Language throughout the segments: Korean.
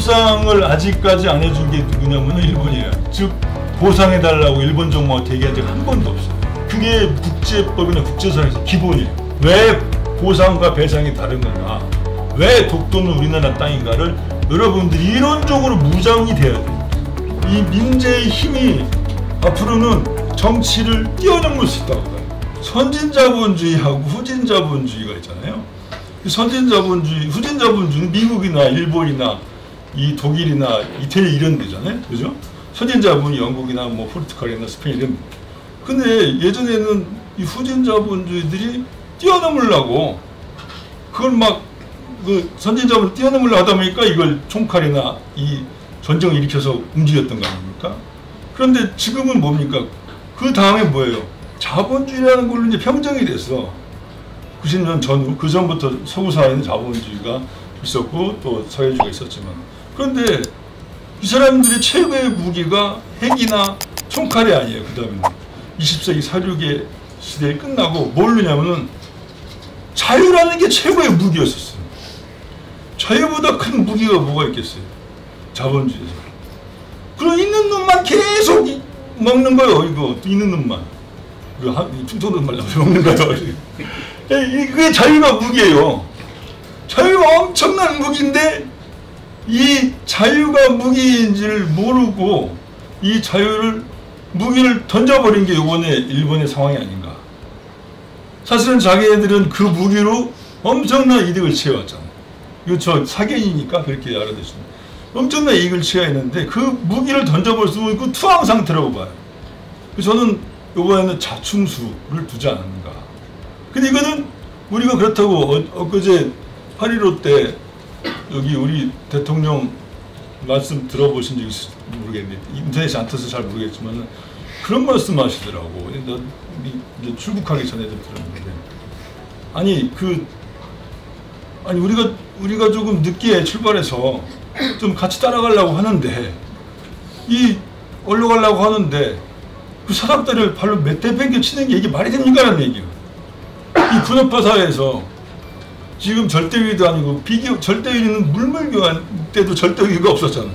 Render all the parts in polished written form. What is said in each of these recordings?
협상을 아직까지 안 해준 게 누구냐면 일본이에요. 즉 보상해달라고 일본 정부가 얘기한 적 한 번도 없어요. 그게 국제법이나 국제사회에서 기본이에요. 왜 보상과 배상이 다른가, 왜 독도는 우리나라 땅인가를 여러분들이 이론적으로 무장이 돼야 돼요. 이 민재의 힘이 앞으로는 정치를 뛰어넘을 수 있다고 봐요. 선진자본주의하고 후진자본주의가 있잖아요. 선진자본주의, 후진자본주의는 미국이나 일본이나 이 독일이나 이태리 이런 데잖아요. 그죠? 선진자본이 영국이나 뭐 포르투갈이나 스페인 이런. 근데 예전에는 이 후진자본주의들이 뛰어넘으려고 그걸 막 그 선진자본을 뛰어넘으려고 하다 보니까 이걸 총칼이나 이 전쟁을 일으켜서 움직였던 거 아닙니까? 그런데 지금은 뭡니까? 그 다음에 뭐예요? 자본주의라는 걸로 이제 평정이 됐어. 90년 전후, 그 전부터 서구 사회는 자본주의가 있었고 또 사회주의가 있었지만, 그런데 이 사람들의 최고의 무기가 핵이나 총칼이 아니에요. 그 다음에는 20세기 사륙의 시대에 끝나고 뭘로냐면은 자유라는 게 최고의 무기였었어요. 자유보다 큰 무기가 뭐가 있겠어요? 자본주의에서. 그럼 있는 놈만 계속 먹는 거예요. 이거 있는 놈만. 퉁퉁한 말 먹는 거예요. 이게 자유가 무기예요. 자유가 엄청난 무기인데 이 자유가 무기인지를 모르고 이 무기를 던져버린 게 이번에 일본의 상황이 아닌가. 사실은 자기네들은 그 무기로 엄청난 이득을 취해왔잖아요. 이거 저 사견이니까 그렇게 알아두십니다. 엄청난 이익을 취해했는데 그 무기를 던져볼 수 없는 그 투항 상태라고 봐요. 그래서 저는 이번에는 자충수를 두지 않는가. 근데 이거는 우리가 그렇다고 엊그제 8.15 때 여기 우리 대통령 말씀 들어보신 적 있을지 모르겠는데 인터넷이 안 터서 잘 모르겠지만 그런 말씀 하시더라고. 이제 출국하기 전에 좀 들었는데 아니 우리가 조금 늦게 출발해서 좀 같이 따라가려고 하는데 올라가려고 하는데 그 사닥다리를 발로 몇 대 뱅겨 치는 게 이게 말이 됩니까? 라는 얘기예요. 이 분업화 사회에서 지금 절대위도 아니고 절대위는 물물교환 때도 절대위가 없었잖아.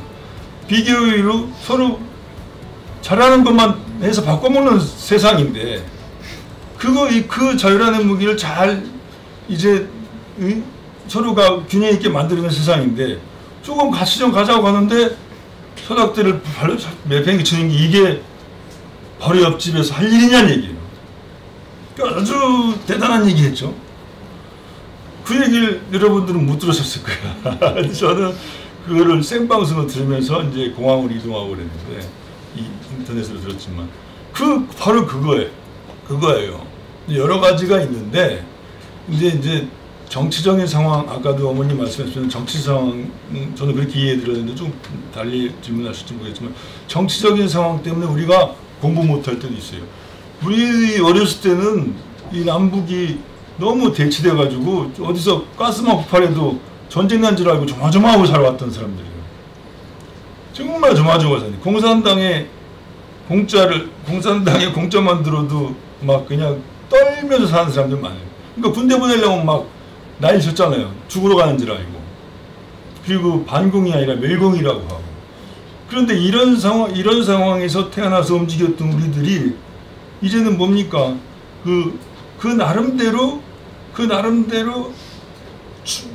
비교위로 서로 잘하는 것만 해서 바꿔먹는 세상인데 그 자유라는 무기를 잘 이제 서로가 균형 있게 만들어낸 세상인데 조금 같이 좀 가자고 하는데 서닥대를 발로 몇 팽이 치는 게 이게 바로 옆집에서 할 일이냐는 얘기예요. 그러니까 아주 대단한 얘기했죠. 그 얘기를 여러분들은 못 들으셨을 거야. 저는 그거를 생방송을 들으면서 이제 공항으로 이동하고 그랬는데 인터넷으로 들었지만 바로 그거예요. 여러 가지가 있는데 이제 정치적인 상황, 아까도 어머님 말씀하신 정치 상황, 저는 그렇게 이해해드렸는데 좀 달리 질문하실지 모르겠지만 정치적인 상황 때문에 우리가 공부 못할 때도 있어요. 우리 어렸을 때는 이 남북이 너무 대치돼가지고 어디서 가스만 폭발해도 전쟁 난 줄 알고 조마조마하고 살아왔던 사람들이에요. 정말 조마조마하고 사는. 공산당의 공짜만 들어도 막 그냥 떨면서 사는 사람들 많아요. 그러니까 군대 보내려면 막 난리 쳤잖아요. 죽으러 가는 줄 알고. 그리고 반공이 아니라 멸공이라고 하고. 그런데 이런 상황에서 태어나서 움직였던 우리들이 이제는 뭡니까? 그 나름대로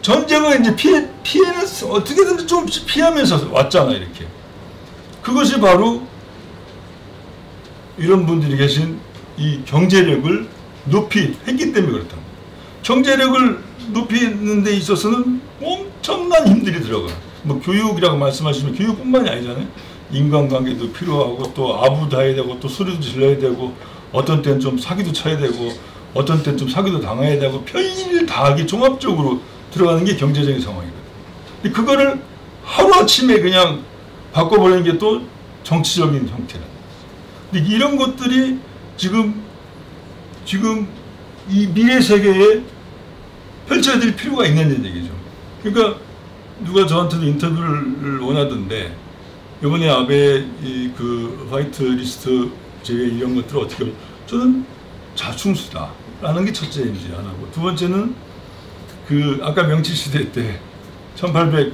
전쟁을 이제 피해는 어떻게든 좀 피하면서 왔잖아, 이렇게. 그것이 바로 이런 분들이 계신 이 경제력을 했기 때문에 그렇다. 경제력을 높이는 데 있어서는 엄청난 힘들이 들어가. 뭐 교육이라고 말씀하시면 교육뿐만이 아니잖아요. 인간관계도 필요하고 또 아부도 해야 되고 또 소리도 질러야 되고 어떤 때는 좀 사기도 쳐야 되고 어떤 때는 좀 사기도 당해야 되고 별일을 다 하기 종합적으로 들어가는 게 경제적인 상황이거든요. 근데 그거를 하루아침에 그냥 바꿔버리는 게 또 정치적인 형태라. 근데 이런 것들이 지금 이 미래 세계에 펼쳐야 될 필요가 있는 얘기죠. 그러니까 누가 저한테도 인터뷰를 원하던데 이번에 아베 그 화이트 리스트 제외 이런 것들을 어떻게 저는 자충수다라는 게 첫째인지 안 하고 두 번째는 그 아까 명치 시대 때 1800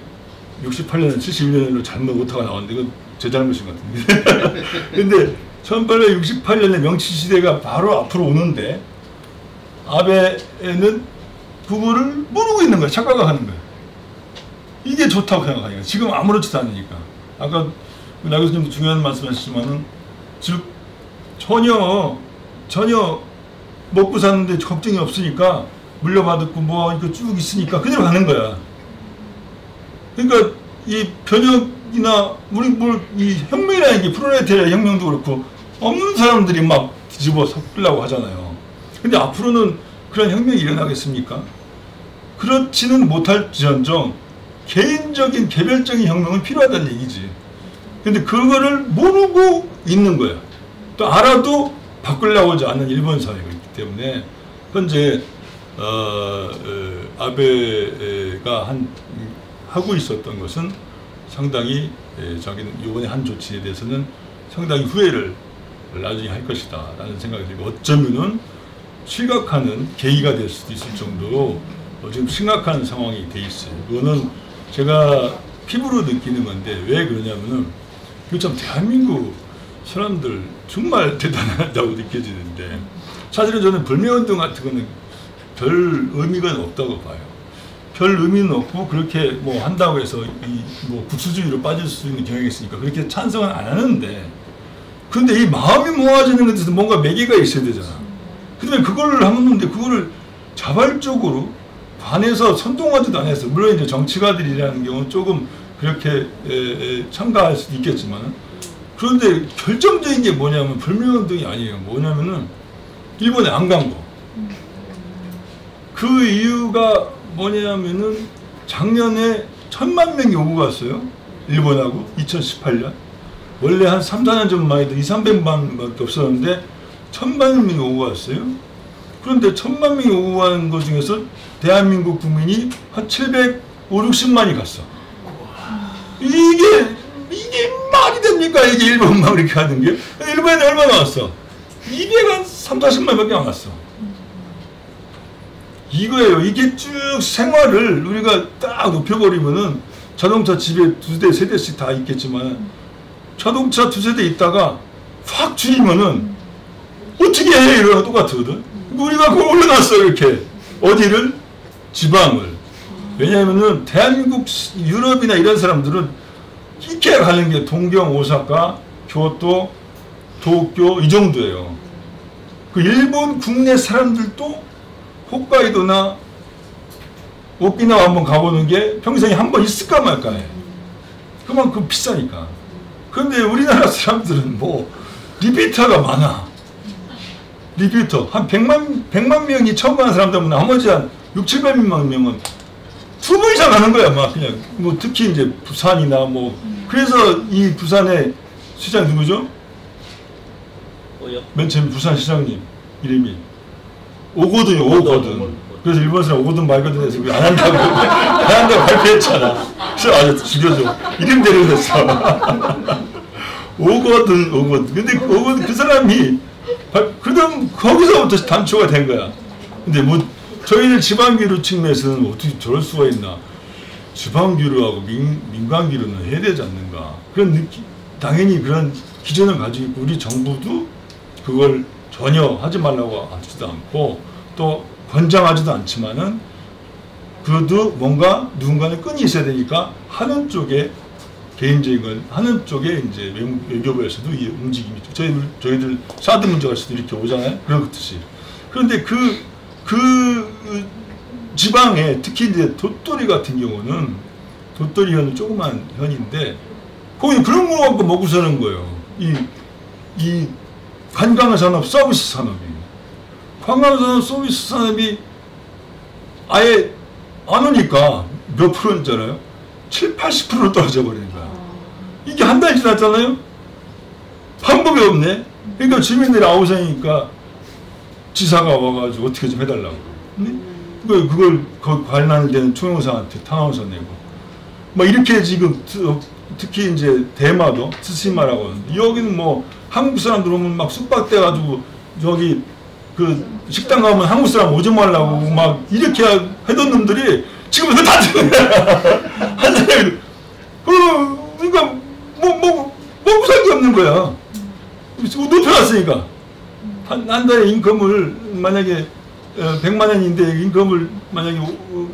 68년, 71년으로 잘못 오타가 나왔는데 이건 제 잘못인 것 같은데. 근데 1868년에 명치시대가 바로 앞으로 오는데 아베는 그거를 모르고 있는 거야. 착각하는 거야. 이게 좋다고 생각하니까. 지금 아무렇지도 않으니까. 아까 나 교수님도 중요한 말씀하셨지만은 즉 전혀 먹고 사는데 걱정이 없으니까 물려받았고 뭐 이거 쭉 있으니까 그대로 가는 거야. 그러니까 이 변혁이나 우리 이 혁명이라는 게 프롤레타리아 혁명도 그렇고 없는 사람들이 막 뒤집어 섞으려고 하잖아요. 근데 앞으로는 그런 혁명이 일어나겠습니까? 그렇지는 못할지언정 개인적인 개별적인 혁명은 필요하다는 얘기지. 근데 그거를 모르고 있는 거야. 또 알아도 바꾸려고 하지 않는 일본 사회가 있기 때문에 현재 아베가 하고 있었던 것은 상당히 자기는 이번에 한 조치에 대해서는 상당히 후회를 나중에 할 것이다 라는 생각이 들고 어쩌면은 실각하는 계기가 될 수도 있을 정도로 지금 심각한 상황이 돼 있어요. 그거는 제가 피부로 느끼는 건데 왜 그러냐면은 참 대한민국 사람들 정말 대단하다고 느껴지는데 사실은 저는 불매운동 같은 거는 별 의미가 없다고 봐요. 별 의미는 없고 그렇게 뭐 한다고 해서 이 뭐 국수주의로 빠질 수 있는 경향이 있으니까 그렇게 찬성은 안 하는데 근데 이 마음이 모아지는 것에서 뭔가 매개가 있어야 되잖아. 근데 그걸 하는데 그거를 자발적으로 반해서 선동하지도 않았어. 물론 이제 정치가들이라는 경우는 조금 그렇게 참가할 수도 있겠지만 그런데 결정적인 게 뭐냐면 불매운동이 아니에요. 뭐냐면은 일본에 안 간 거. 그 이유가 뭐냐면은 작년에 1000만 명이 오고 갔어요. 일본하고 2018년. 원래 한 3, 4년 전만 해도 2, 300만 밖에 없었는데 1000만 명이 오고 갔어요. 그런데 1000만 명이 오고 가는 것 중에서 대한민국 국민이 한 750, 60만이 갔어. 이게 말이 됩니까? 이게 일본만 이렇게 하는 게? 일본에 얼마나 왔어? 200한 40만 밖에 안 왔어. 이거예요. 이게 쭉 생활을 우리가 딱 높여버리면은 자동차 집에 2대, 3대씩 다 있겠지만 자동차 2세대 있다가 확 줄이면은 어떻게 해? 이러나 똑같거든. 우리가 그걸 올려놨어. 이렇게. 어디를? 지방을. 왜냐면은 대한민국, 유럽이나 이런 사람들은 이렇게 가는 게 동경, 오사카, 교토, 도쿄 이 정도예요. 그 일본 국내 사람들도 홋카이도나 오키나와 한번 가보는 게 평생에 한 번 있을까 말까 해. 그만큼 비싸니까. 그런데 우리나라 사람들은 뭐 리피터가 많아. 리피터 한 100만 명이 처음 가는 사람들은 나머지 한 6, 700만 명은 2번 이상 가는 거야. 막 그냥 뭐 특히 이제 부산이나 뭐 그래서 이 부산의 시장 누구죠? 맨 처음 부산 시장님 이름이 오거든요. 오거든. 그래서 일본 사람 오거든 말거든 해서 안 한다고 안 한다고 발표했잖아. 그래서 아주 죽여줘. 이름대로 했어. 오거든. 근데 오거든 그 사람이 그럼 거기서부터 단초가 된 거야. 근데 뭐 저희는 지방기류 측면에서는 어떻게 저럴 수가 있나. 지방기류하고 민간기류는 해야 되지 않는가. 그런 느낌, 당연히 그런 기준을 가지고 있고 우리 정부도 그걸 전혀 하지 말라고 하지도 않고 또 권장하지도 않지만은 그래도 뭔가 누군가는 끈이 있어야 되니까 하는 쪽에 개인적인 건 하는 쪽에 이제 외교부에서도 이 움직임이 있죠. 저희들 사드 문제가 있어도 이렇게 오잖아요. 그렇듯이. 그런데 그 지방에 특히 이제 돛도리 같은 경우는 돛도리 현은 조그만 현인데 거기 그런 거 갖고 먹고 사는 거예요. 이 관광산업 서비스 산업이. 관광산업 서비스 산업이 아예 안 오니까 몇 프로인잖아요? 7, 80%로 떨어져 버리는 거야. 이게 한 달 지났잖아요? 방법이 없네? 그러니까 주민들이 아우성이니까 지사가 와가지고 어떻게 좀 해달라고. 그걸 관련되는 총영사한테 탄원서 내고. 막 이렇게 지금 특히 이제 대마도 트시마라고 하는데 여기는 뭐 한국 사람들 오면 막 쑥박대가지고 저기 그 식당 가면 한국 사람 오지 말라고 막 이렇게 하던 놈들이 지금 다 한 사람이 그러니까 먹고 살 게 없는 거야. 높여놨으니까. 한 달에 인컴을 만약에 100만 원인데 인컴을 만약에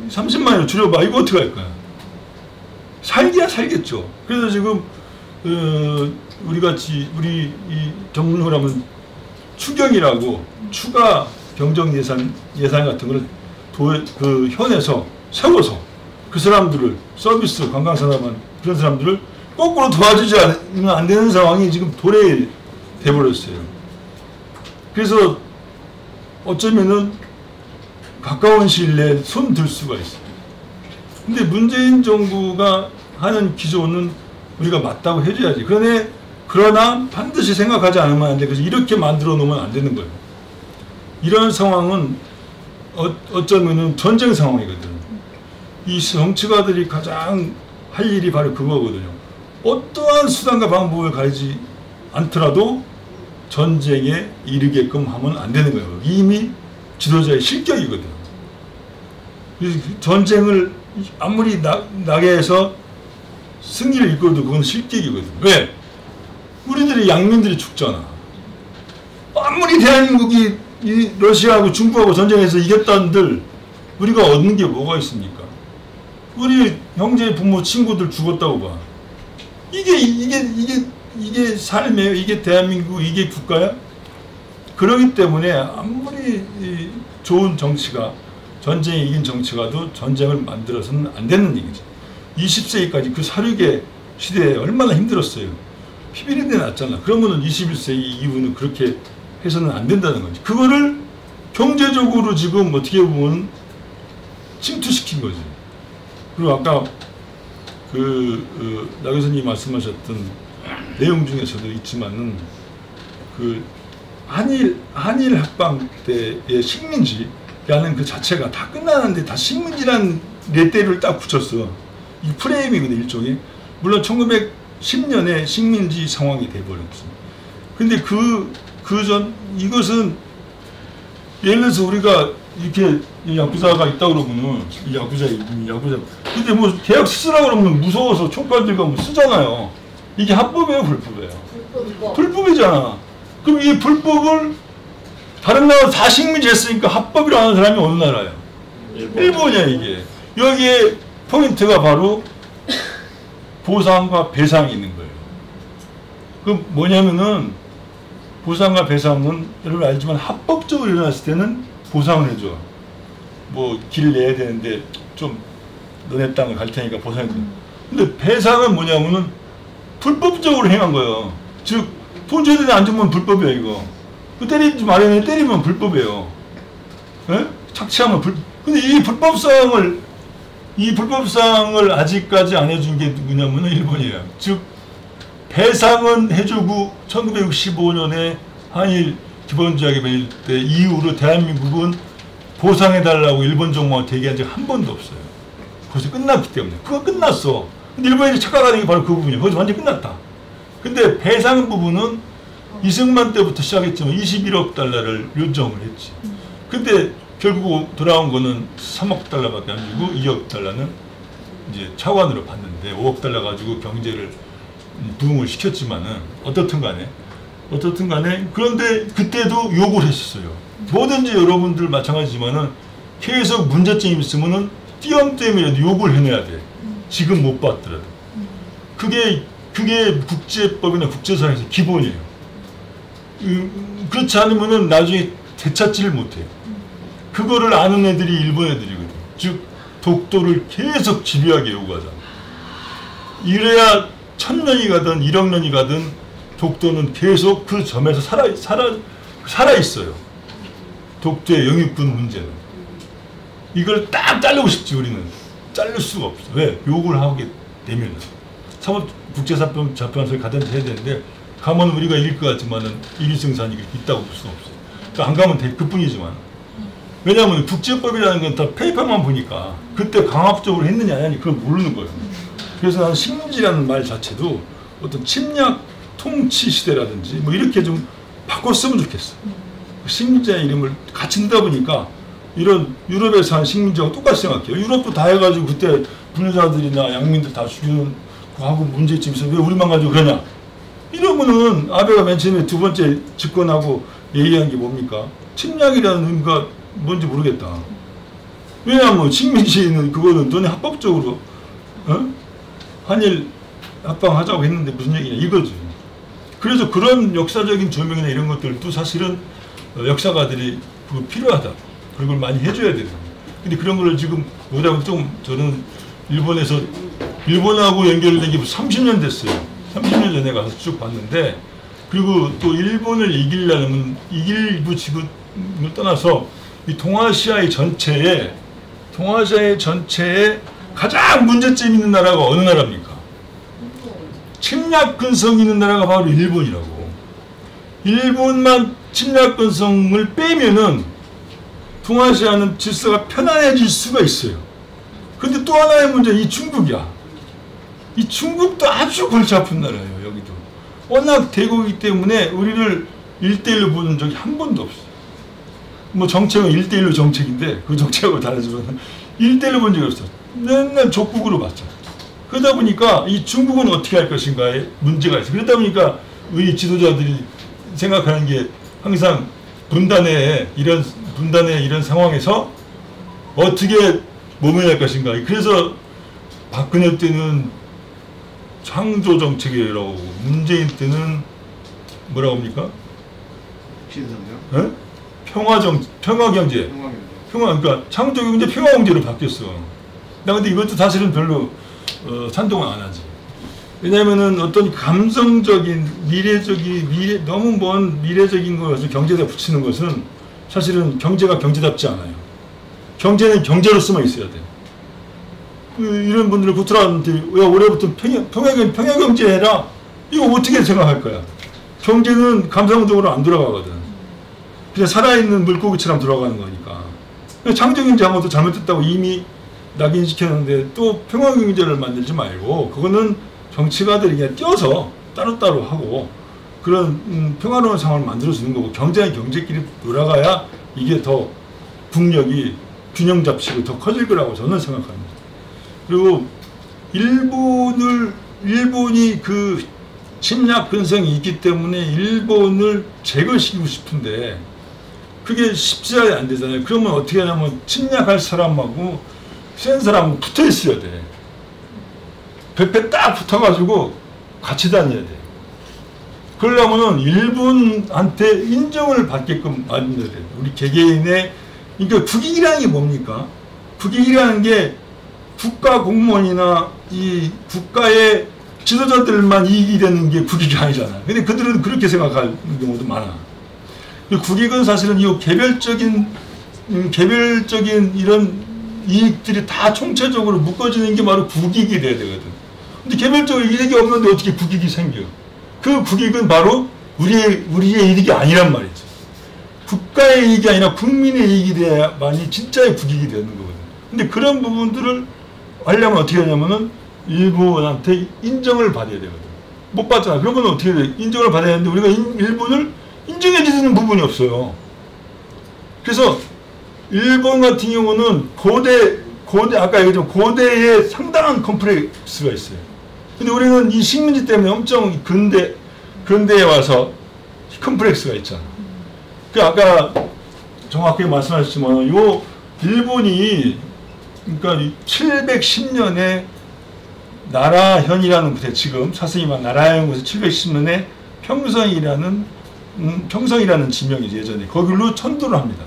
30만 원으로 줄여봐. 이거 어떻게 할 거야? 살기야 살겠죠. 그래서 지금 우리 이 전문용어로 하면 추경이라고 추가 경정 예산 같은 거를 그 현에서 세워서 그 사람들을 서비스 관광산업은 그런 사람들을 거꾸로 도와주지 않으면 안 되는 상황이 지금 도래해 버렸어요. 그래서 어쩌면은 가까운 시일 내에 손 들 수가 있어요. 근데 문재인 정부가 하는 기조는 우리가 맞다고 해줘야지. 그러나 반드시 생각하지 않으면 안 돼. 그래서 이렇게 만들어 놓으면 안 되는 거예요. 이런 상황은 어쩌면은 전쟁 상황이거든. 이 정치가들이 가장 할 일이 바로 그거거든요. 어떠한 수단과 방법을 가리지 않더라도 전쟁에 이르게끔 하면 안 되는 거예요. 이미 지도자의 실격이거든. 전쟁을 아무리 나게 해서 승리를 이끌어도 그건 실격이거든. 왜? 우리들이 양민들이 죽잖아. 아무리 대한민국이 이 러시아하고 중국하고 전쟁에서 이겼다는들 우리가 얻는 게 뭐가 있습니까? 우리 형제, 부모, 친구들 죽었다고 봐. 이게 삶이에요. 이게 대한민국, 이게 국가야? 그렇기 때문에 아무리 좋은 정치가 전쟁에 이긴 정치가도 전쟁을 만들어서는 안 되는 얘기죠. 20세기까지 그 사륙의 시대에 얼마나 힘들었어요. 피비린내 났잖아. 그러면은 21세기 이후는 그렇게 해서는 안 된다는 거지. 그거를 경제적으로 지금 어떻게 보면 침투시킨 거지. 그리고 아까 나 교수님 말씀하셨던 내용 중에서도 있지만은 한일 합방 때의 식민지라는 그 자체가 다 끝나는데 다 식민지라는 레떼를 딱 붙였어. 이 프레임이거든, 일종의. 물론 1910년에 식민지 상황이 돼버렸어. 근데 이것은 예를 들어서 우리가 이렇게 야구자가 있다 그러면은 야구자. 근데 뭐 계약 쓰라고 그러면 무서워서 총칼 들고 쓰잖아요. 이게 합법이에요, 불법이에요? 불법이잖아. 그럼 이 불법을 다른 나라 다 식민지 했으니까 합법이라고 하는 사람이 어느 나라예요? 일본이야, 이게. 여기에 포인트가 바로 보상과 배상이 있는 거예요. 그 뭐냐면은 보상과 배상은 여러분 알지만 합법적으로 일어났을 때는 보상을 해줘. 뭐 길 내야 되는데 좀 너네 땅을 갈 테니까 보상해줘. 근데 배상은 뭐냐면은 불법적으로 행한 거예요. 즉 돈 줘야 되는데 안 주면 불법이야, 이거. 그 때리지 말아야 때리면 불법이에요. 예? 착취하면 근데 이 불법성을 아직까지 안 해준 게 누구냐면은 일본이에요. 즉 배상은 해주고 1965년에 한일 기본조약이 맺을 때 이후로 대한민국은 보상해달라고 일본 정부가 대기한 적 한 번도 없어요. 벌써 끝났기 때문에. 그거 끝났어. 근데 일본인이 착각하는 게 바로 그 부분이에요. 거기서 완전히 끝났다. 근데 배상 부분은 이승만 때부터 시작했지만 21억 달러를 요청을 했지. 근데 결국 돌아온 거는 3억 달러밖에 안 주고 2억 달러는 이제 차관으로 받는데 5억 달러 가지고 경제를 부흥을 시켰지만은 어떻든 간에 그런데 그때도 욕을 했었어요. 뭐든지 여러분들 마찬가지지만은 계속 문제점이 있으면은 띄엄띄엄이라도 욕을 해내야 돼. 지금 못 받더라도. 그게 국제법이나 국제사회에서 기본이에요. 그렇지 않으면은 나중에 되찾지를 못해요. 그거를 아는 애들이 일본 애들이거든. 즉 독도를 계속 집요하게 요구하자. 이래야 1000년이 가든 1억 년이 가든 독도는 계속 그 점에서 살아 있어요. 독도의 영유권 문제는. 이걸 딱 자르고 싶지 우리는. 자를 수가 없어. 왜? 욕을 하게 되면. 국제사법재판소에 가든지 해야 되는데 가면 우리가 이길 것 같지만은 이길승산이 있다고 볼 수는 없어요. 그러니까 안 가면 그뿐이지만. 왜냐하면 국제법이라는 건 다 페이퍼만 보니까 그때 강압적으로 했느냐 안 했느냐 그걸 모르는 거예요. 그래서 나는 식민지라는 말 자체도 어떤 침략 통치 시대라든지 뭐 이렇게 좀 바꿔 쓰면 좋겠어. 식민지의 이름을 같이 넣다 보니까 이런 유럽에서 한 식민지하고 똑같이 생각해요. 유럽도 다 해가지고 그때 불자들이나 양민들 다 죽이는 하고 문제점이 있어. 왜 우리만 가지고 그러냐? 이러면은 아베가 맨 처음에 두 번째 집권하고 얘기한 게 뭡니까? 침략이라는 의미가 뭔지 모르겠다. 왜냐하면 식민지는 그거는 너네 합법적으로 한일 합방하자고 했는데 무슨 얘기냐 이거죠. 그래서 그런 역사적인 조명이나 이런 것들도 사실은 역사가들이 필요하다. 그런 걸 많이 해줘야 되는 거예요. 근데 그런 걸 지금 뭐라고 좀 저는 일본하고 연결된 게 30년 됐어요. 30년 전에 가서 쭉 봤는데, 그리고 또 일본을 이기려면 이길 지금을 떠나서 이 동아시아의 전체에 가장 문제점 있는 나라가 어느 나라입니까? 침략 근성 있는 나라가 바로 일본이라고. 일본만 침략 근성을 빼면은 동아시아는 질서가 편안해질 수가 있어요. 근데 또 하나의 문제, 이 중국이야. 이 중국도 아주 골치 아픈 나라예요, 여기도. 워낙 대국이기 때문에 우리를 1대1로 보는 적이 한 번도 없어요. 뭐 정책은 1대1로 정책인데, 그 정책하고 달라지면 1대1로 본 적이 없어요. 맨날 족국으로 봤잖아요. 그러다 보니까 이 중국은 어떻게 할 것인가에 문제가 있어요. 그러다 보니까 우리 지도자들이 생각하는 게 항상 분단의 이런 상황에서 어떻게 모면할 것인가. 그래서 박근혜 때는 창조 정책이라고, 문재인 때는 뭐라고 합니까? 신성장? 평화경제. 그러니까 창조 경제, 평화 경제로 바뀌었어. 나 근데 이것도 사실은 별로 찬동은 안 하지. 왜냐면은 어떤 감성적인 너무 먼 미래적인 것을 경제에다 붙이는 것은 사실은 경제가 경제답지 않아요. 경제는 경제로서만 있어야 돼. 이런 분들을 구트라한테 야 올해부터 평화경제 해라. 이거 어떻게 생각할 거야? 경제는 감성적으로 안 돌아가거든. 그냥 살아있는 물고기처럼 돌아가는 거니까. 창조경제 한 것도 잘못됐다고 이미 낙인시켰는데 또 평화경제를 만들지 말고 그거는 정치가들이 그냥 띄어서 따로따로 하고 그런 평화로운 상황을 만들어주는 거고, 경제는 경제끼리 돌아가야 이게 더 국력이 균형 잡히고 더 커질 거라고 저는 생각합니다. 그리고 일본이 그 침략 근성이 있기 때문에 일본을 제거시키고 싶은데 그게 쉽지 안 되잖아요. 그러면 어떻게 하냐면 침략할 사람하고 센 사람하고 붙어 있어야 돼. 배에 딱 붙어가지고 같이 다녀야 돼. 그러려면은 일본한테 인정을 받게끔 만들어야 돼. 우리 개개인의, 그러니까 국익이라는 게 뭡니까? 국익이라는 게 국가 공무원이나 이 국가의 지도자들만 이익이 되는 게 국익이 아니잖아. 근데 그들은 그렇게 생각하는 경우도 많아. 국익은 사실은 이 개별적인 이런 이익들이 다 총체적으로 묶어지는 게 바로 국익이 돼야 되거든. 근데 개별적으로 이익이 없는데 어떻게 국익이 생겨? 그 국익은 바로 우리의 이익이 아니란 말이죠. 국가의 이익이 아니라 국민의 이익이 돼야만이 진짜의 국익이 되는 거거든. 근데 그런 부분들을 하려면 어떻게 하냐면은 일본한테 인정을 받아야 되거든. 못 받잖아. 그러면 어떻게 돼? 인정을 받아야 되는데 우리가 일본을 인정해주는 부분이 없어요. 그래서 일본 같은 경우는 아까 얘기했지만 고대에 상당한 컴플렉스가 있어요. 근데 우리는 이 식민지 때문에 엄청 근대에 와서 컴플렉스가 있잖아. 그 아까 정확하게 말씀하셨지만 요 일본이 그러니까 710년에 나라현이라는 곳에, 지금 사스이만 나라현 곳에 710년에 평성이라는 지명이지, 예전에 거기로 천도를 합니다.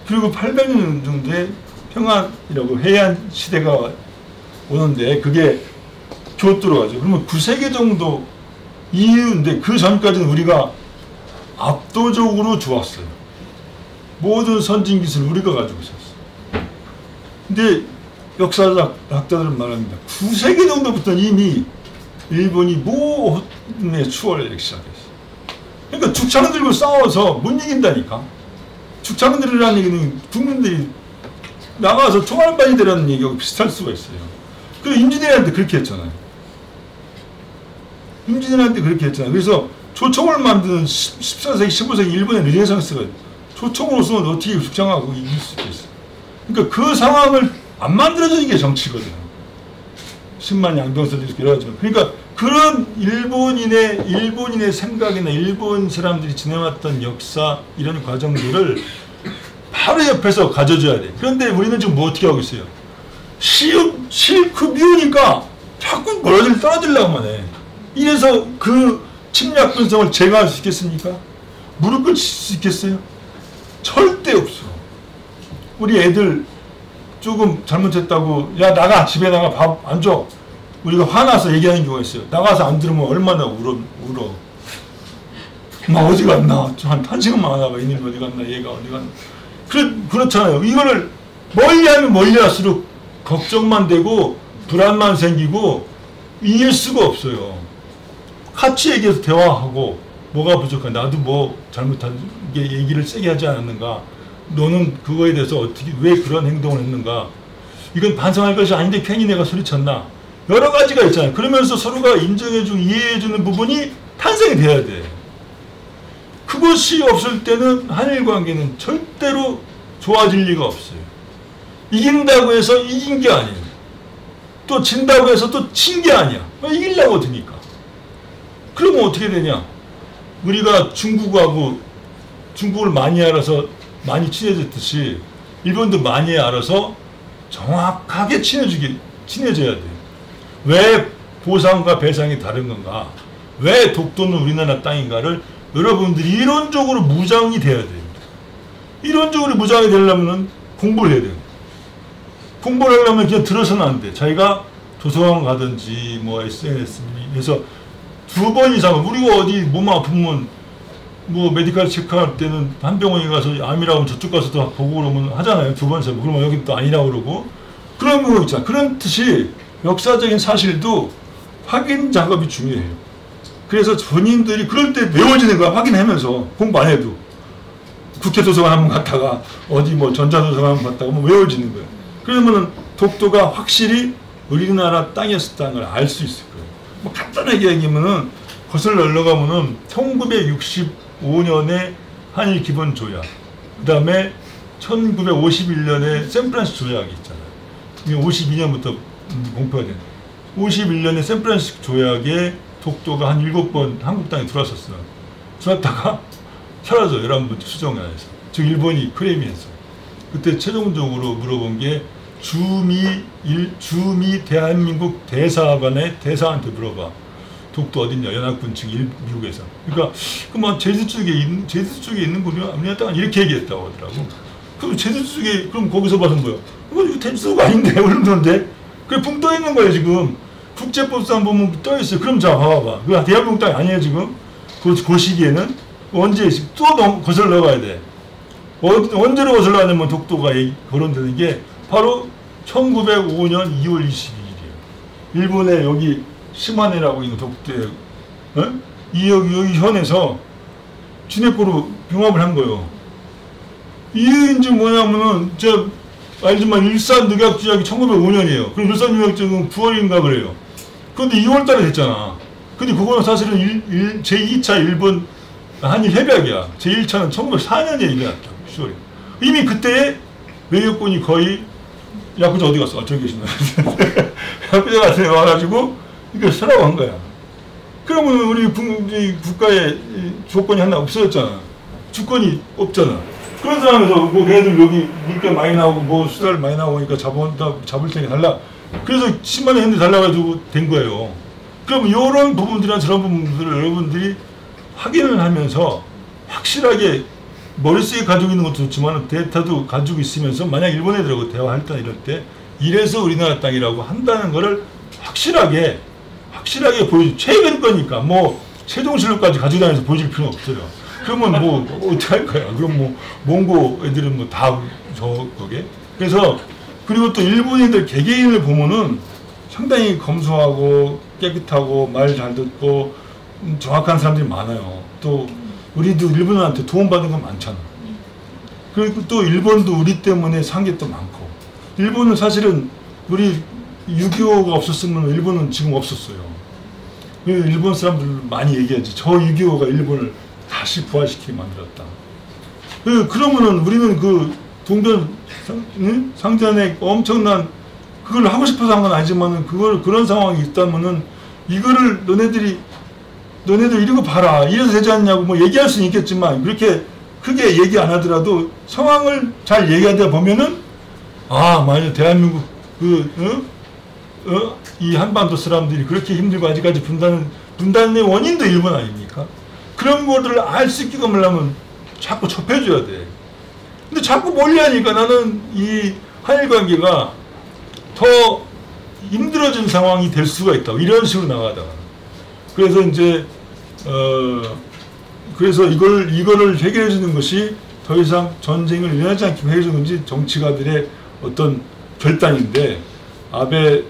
그리고 800년 정도에 평안이라고 해안 시대가 오는데 그게 교토로 가죠. 그러면 9세기 정도 이후인데 그 전까지는 우리가 압도적으로 좋았어요. 모든 선진 기술 우리가 가지고 있었어요. 근데 역사학자들은 말합니다. 9세기 정도부터는 이미 일본이 모험의 추월을 시작했어요. 그러니까 죽창 들고 싸워서 못 이긴다니까. 죽창 들으라는 얘기는 국민들이 나가서 총알바지 되라는 얘기하고 비슷할 수가 있어요. 그 임진왜란때 그렇게 했잖아요. 그래서 조총을 만드는 14세기, 15세기 일본의 르네상스가 조총으로 쏘면 어떻게 죽창하고 이길 수 있겠어요. 그러니까 그 상황을 안 만들어주는 게 정치거든요. 10만 양동선도 있고 여러 가지만. 그러니까 그런 일본인의 생각이나 일본 사람들이 지내왔던 역사 이런 과정들을 바로 옆에서 가져줘야 돼. 그런데 우리는 지금 뭐 어떻게 하고 있어요? 싫고 미우니까 자꾸 떨어지려고만 해. 이래서 그 침략 근성을 제거할 수 있겠습니까? 무릎 꿇을 수 있겠어요? 절대 없어. 우리 애들 조금 잘못했다고 야 나가 집에 나가 밥 안 줘. 우리가 화나서 얘기하는 경우가 있어요. 나가서 안 들으면 얼마나 울어. 막 어디 갔나? 한 시간만 안 나가. 이놈이 어디 갔나? 얘가 어디 갔나? 그렇잖아요. 이거를 멀리하면 멀리할수록 걱정만 되고 불안만 생기고 이길 수가 없어요. 같이 얘기해서 대화하고 뭐가 부족한 나도 뭐 잘못한 게 얘기를 세게 하지 않았는가? 너는 그거에 대해서 어떻게 왜 그런 행동을 했는가? 이건 반성할 것이 아닌데 괜히 내가 소리쳤나? 여러 가지가 있잖아요. 그러면서 서로가 인정해주고 이해해주는 부분이 탄생이 돼야 돼. 그것이 없을 때는 한일 관계는 절대로 좋아질 리가 없어요. 이긴다고 해서 이긴 게 아니에요. 또 진다고 해서 또 친 게 아니야. 이기려고 드니까. 그러면 어떻게 되냐? 우리가 중국을 많이 알아서 많이 친해졌듯이 일본도 많이 알아서 정확하게 친해져야 돼요. 왜 보상과 배상이 다른 건가? 왜 독도는 우리나라 땅인가를 여러분들이 이론적으로 무장이 돼야 돼요. 이론적으로 무장이 되려면 공부를 해야 돼요. 공부를 하려면 그냥 들어서는 안 돼. 자기가 도서관 가든지 뭐 SNS에서 2번 이상 우리가 어디 몸 아프면 뭐 메디컬 체크할 때는 한 병원에 가서 암이라고 하면 저쪽 가서 또 보고 그러면 하잖아요. 2번 이상. 그러면 여기 또 아니라고 그러고 그런 거 있잖아. 그런 뜻이 역사적인 사실도 확인 작업이 중요해요. 그래서 본인들이 그럴 때 외워지는 거야. 확인하면서 공부 안 해도 국회 도서관 한번 갔다가 어디 뭐 전자도서관 한번 갔다가 뭐 외워지는 거예요. 그러면은 독도가 확실히 우리나라 땅이었다는 걸 알 수 있을 거예요. 뭐 간단하게 얘기하면은 거슬러 올라가면은 1965년에 한일 기본 조약, 그 다음에 1951년에 샌프란시스코 조약이 있잖아요. 이게 52년부터 공표가 된. 51년에 샌프란시스코 조약에 독도가 한 7번 한국 땅에 들어왔었어요. 들어왔다가 사라져 11번 수정안에서. 즉 일본이 크레미에서. 그때 최종적으로 물어본 게 주미 대한민국 대사한테 물어봐. 독도 어딨냐? 연합군 측 미국에서. 그러니까 그만 제주 쪽에 있는 우리나라 땅 이렇게 얘기했다고 하더라고. 그럼 제주 쪽에 그럼 거기서 봐서 뭐야? 이거 제주도가 아닌데 그러는데 그게 붕 떠 있는 거예요 지금. 국제법상 보면 떠 있어요. 그럼 자 봐봐. 그 대한민국 땅이 아니에요 지금. 그 시기에는 언제 또 거슬러 나가야 돼. 언제로 거슬러 가냐면 독도가 거론되는 게 바로 1905년 2월 22일이에요. 일본의 여기 시마네라고 있는 독도에 여기 현에서 진해코로 병합을 한 거예요. 이게 뭐냐면은 알지만 일산늑약조약이 1905년이에요. 그럼 일산늑약조약은 9월인가 그래요. 그런데 2월달에 됐잖아. 근데 그거는 사실은 제2차 일본 한일 협약이야. 제1차는 1904년에 일어났다. 10월에. 이미 그때 외교권이 거의 야쿠자 어디 갔어? 저기 계신다. 야쿠자 같은 데 와가지고 이거 쓰라고 한 거야. 그러면 우리 국가의 조건이 하나 없어졌잖아. 주권이 없잖아. 그런 상황에서 뭐 걔네들 여기 물가 많이 나오고 뭐 수달 많이 나오니까 잡을 테니 달라. 그래서 10만 원 했는데 달라가지고 된 거예요. 그럼 이런 부분들이나 저런 부분들을 여러분들이 확인을 하면서 확실하게 머릿속에 가지고 있는 것도 좋지만 데이터도 가지고 있으면서 만약 일본 애들하고 대화할 때 이럴 때 이래서 우리나라 땅이라고 한다는 거를 확실하게 보여주. 최근 거니까 뭐 세종실록까지 가지고 다니면서 보여줄 필요는 없어요. 그러면 뭐 어떻게 할 거야? 그럼 뭐 몽고 애들은 뭐 다 저거게. 그래서 그리고 또 일본인들 개개인을 보면은 상당히 검소하고 깨끗하고 말 잘 듣고 정확한 사람들이 많아요. 또 우리도 일본한테 도움받은 건 많잖아. 그리고 또 일본도 우리 때문에 산 게 또 많고. 일본은 사실은 우리 6.25가 없었으면 일본은 지금 없었어요. 일본 사람들 많이 얘기하지. 저 6.25가 일본을 다시 부활시키게 만들었다. 그러면은 우리는 그 동변 상전의 엄청난 그걸 하고 싶어서 한 건 아니지만은 그런 상황이 있다면은 이거를 너네들 이러고 봐라 이래서 되지 않냐고 뭐 얘기할 수는 있겠지만 그렇게 크게 얘기 안 하더라도 상황을 잘 얘기하다 보면은 아 맞아 대한민국 이 한반도 사람들이 그렇게 힘들고 아직까지 분단의 원인도 일본 아닙니까? 그런 거를 알 수 있게끔 하려면 자꾸 접해줘야 돼. 근데 자꾸 멀리하니까 나는 이 한일 관계가 더 힘들어진 상황이 될 수가 있다. 이런 식으로 나가다가. 그래서 이제 그래서 이거를 해결해 주는 것이 더 이상 전쟁을 일어나지 않게 해결해 주는 건지 정치가들의 어떤 결단인데 아베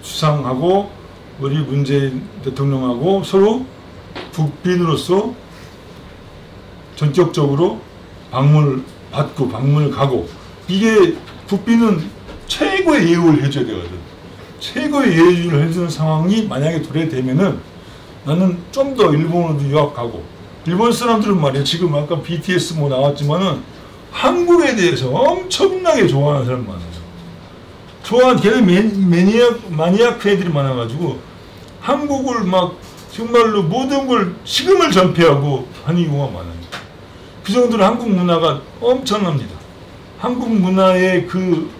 수상하고 우리 문재인 대통령하고 서로 북빈으로서 전격적으로 방문을 받고 방문을 가고 이게 북빈은 최고의 예우를 해줘야 되거든. 최고의 예우를 해주는 상황이 만약에 도래되면은 나는 좀 더 일본으로도 유학 가고 일본 사람들은 말이야 지금 아까 BTS 뭐 나왔지만은 한국에 대해서 엄청나게 좋아하는 사람 많아요. 걔네 마니아크 애들이 많아가지고 한국을 막 정말로 모든 걸 식음을 전폐하고 하는 경우가 많아요. 그 정도로 한국 문화가 엄청납니다. 한국 문화의 그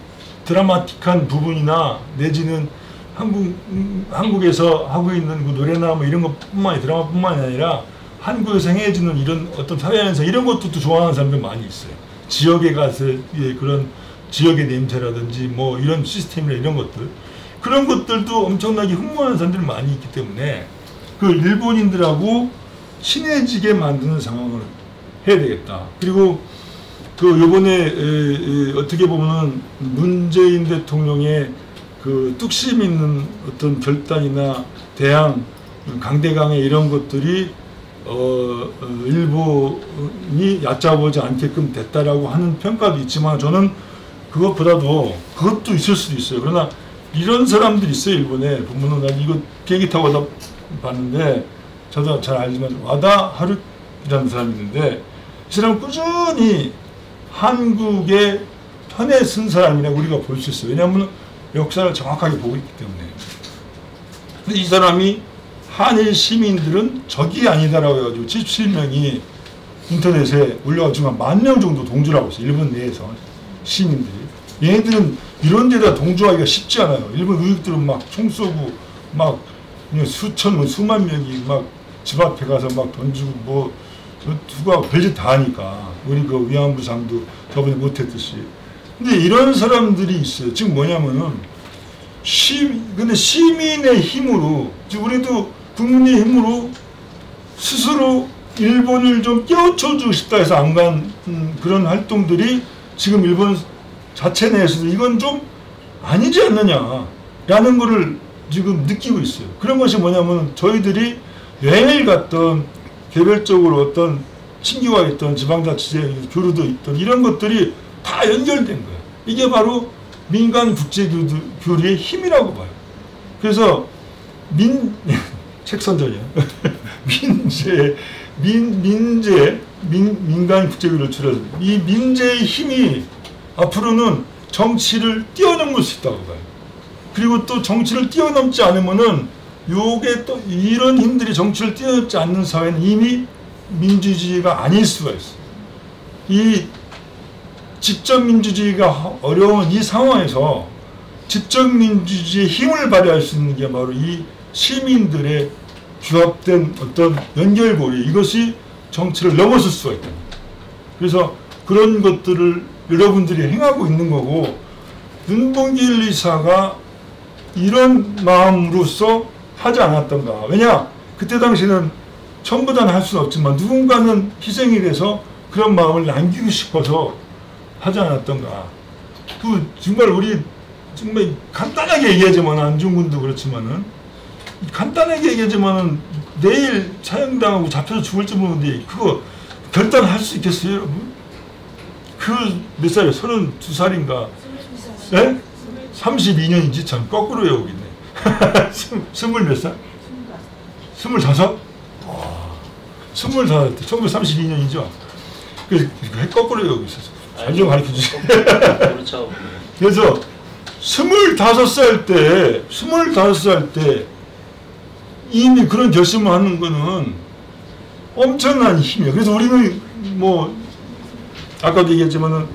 드라마틱한 부분이나 내지는 한국에서 하고 있는 그 노래나 뭐 이런 드라마뿐만이 아니라 한국에서 행해지는 이런 어떤 사회에서 이런 것도 좋아하는 사람들 많이 있어요. 지역에 가서 그런 지역의 냄새라든지 뭐 이런 시스템이나 이런 것들 그런 것들도 엄청나게 흠모하는 사람들이 많이 있기 때문에 그 일본인들하고 친해지게 만드는 상황을 해야 되겠다. 그리고 그 요번에 어떻게 보면은 문재인 대통령의 그 뚝심 있는 어떤 결단이나 대항, 강대강의 이런 것들이 일본이 얕잡아보지 않게끔 됐다라고 하는 평가도 있지만 저는 그것보다도 그것도 있을 수도 있어요. 그러나 이런 사람들이 있어요. 일본에 보면은 난 이거 비행기 타고 가다 봤는데 저도 잘 알지만 와다 하루라는 사람이 있는데 이 사람은 꾸준히 한국의 편에 쓴 사람이라고 우리가 볼 수 있어요. 왜냐하면 역사를 정확하게 보고 있기 때문에. 근데 이 사람이 한일 시민들은 적이 아니다라고 해가지고 77명이 인터넷에 올려가지고 한 10,000명 정도 동조를 하고 있어요. 일본 내에서 시민들이. 얘네들은 이런 데다 동조하기가 쉽지 않아요. 일본 의육들은 막 총 쏘고 막 수만 명이 막 집 앞에 가서 막 던지고 뭐 누가 별짓 다 하니까 우리 그 위안부 장도 저번에 못했듯이. 근데 이런 사람들이 있어요. 지금 뭐냐면은 근데 시민의 힘으로 우리도 국민의 힘으로 스스로 일본을 좀 깨우쳐주고 싶다 해서 안 간 그런 활동들이 지금 일본 자체 내에서도 이건 좀 아니지 않느냐라는 거를 지금 느끼고 있어요. 그런 것이 뭐냐면 저희들이 여행을 갔던 개별적으로 어떤 친교가 있던 지방자치제 교류도 있던 이런 것들이 다 연결된 거예요. 이게 바로 민간 국제교류의 힘이라고 봐요. 그래서 책선전이야. 민간 국제교류를 줄여서 이 민재의 힘이 앞으로는 정치를 뛰어넘을 수 있다고 봐요. 그리고 또 정치를 뛰어넘지 않으면은 요게 또 이런 힘들이 정치를 뛰어넘지 않는 사회는 이미 민주주의가 아닐 수가 있어요. 이 직접민주주의가 어려운 이 상황에서 직접민주주의의 힘을 발휘할 수 있는 게 바로 이 시민들의 규합된 어떤 연결고리 이것이 정치를 넘어설 수가 있다. 그래서 그런 것들을 여러분들이 행하고 있는 거고 윤봉길 의사가 이런 마음으로서 하지 않았던가. 왜냐? 그때 당시는 전부 다는 할 수는 없지만 누군가는 희생이 돼서 그런 마음을 남기고 싶어서 하지 않았던가. 정말 우리 정말 간단하게 얘기하지만 안중근도 그렇지만은 간단하게 얘기하지만은 내일 사형당하고 잡혀서 죽을지 모르는데 그거 결단할 수 있겠어요, 여러분? 그 몇 살이에요? 32살인가? 예? 32년이지 참 거꾸로 외우고 있네. 스물 몇 살? 25? 와, 25살 때 1932년이죠. 그래서 거꾸로 외우고 있었어. 잘 좀 가르쳐 주세요. 그렇죠. 그래서 25살 때 이미 그런 결심을 하는 거는 엄청난 힘이에요. 그래서 우리는 뭐 아까도 얘기했지만은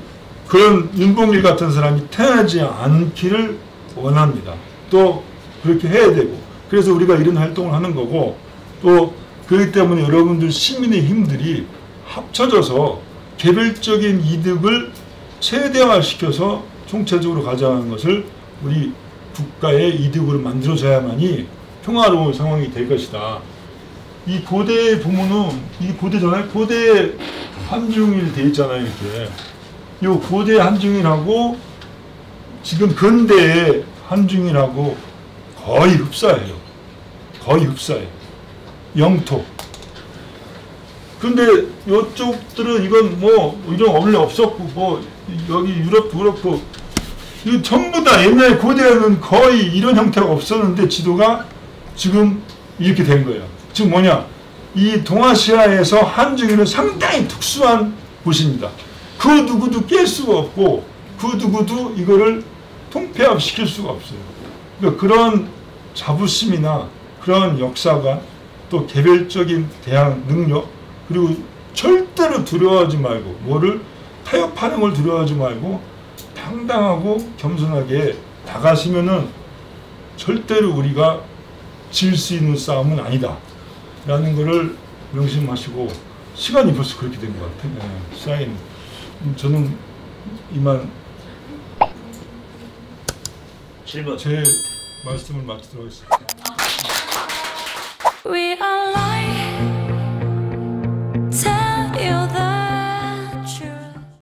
그런 윤봉길 같은 사람이 태어나지 않기를 원합니다. 또 그렇게 해야 되고, 그래서 우리가 이런 활동을 하는 거고, 또 그렇기 때문에 여러분들 시민의 힘들이 합쳐져서 개별적인 이득을 최대화시켜서 총체적으로 가져가는 것을 우리 국가의 이득으로 만들어져야만이 평화로운 상황이 될 것이다. 이 고대 보면은, 이 고대잖아요. 고대 한중일 돼 있잖아요, 이렇게. 이 고대 한중일하고 지금 근대의 한중일하고 거의 흡사해요. 거의 흡사해요. 영토. 근데 이쪽들은 이건 뭐 이런 원래 없었고, 뭐 여기 유럽도 그렇고, 이거 전부 다 옛날 고대에는 거의 이런 형태가 없었는데 지도가 지금 이렇게 된 거예요. 지금 뭐냐? 이 동아시아에서 한중일은 상당히 특수한 곳입니다. 그 누구도 깰 수가 없고, 그 누구도 이거를 통폐합시킬 수가 없어요. 그러니까 그런 자부심이나 그런 역사관, 또 개별적인 대항 능력, 그리고 절대로 두려워하지 말고, 뭐를 타협하는 걸 두려워하지 말고 당당하고 겸손하게 나가시면은 절대로 우리가 질 수 있는 싸움은 아니다 라는 거를 명심하시고, 시간이 벌써 그렇게 된 것 같아요. 네, 사인. 저는 이만 제 말씀을 마치도록 하겠습니다.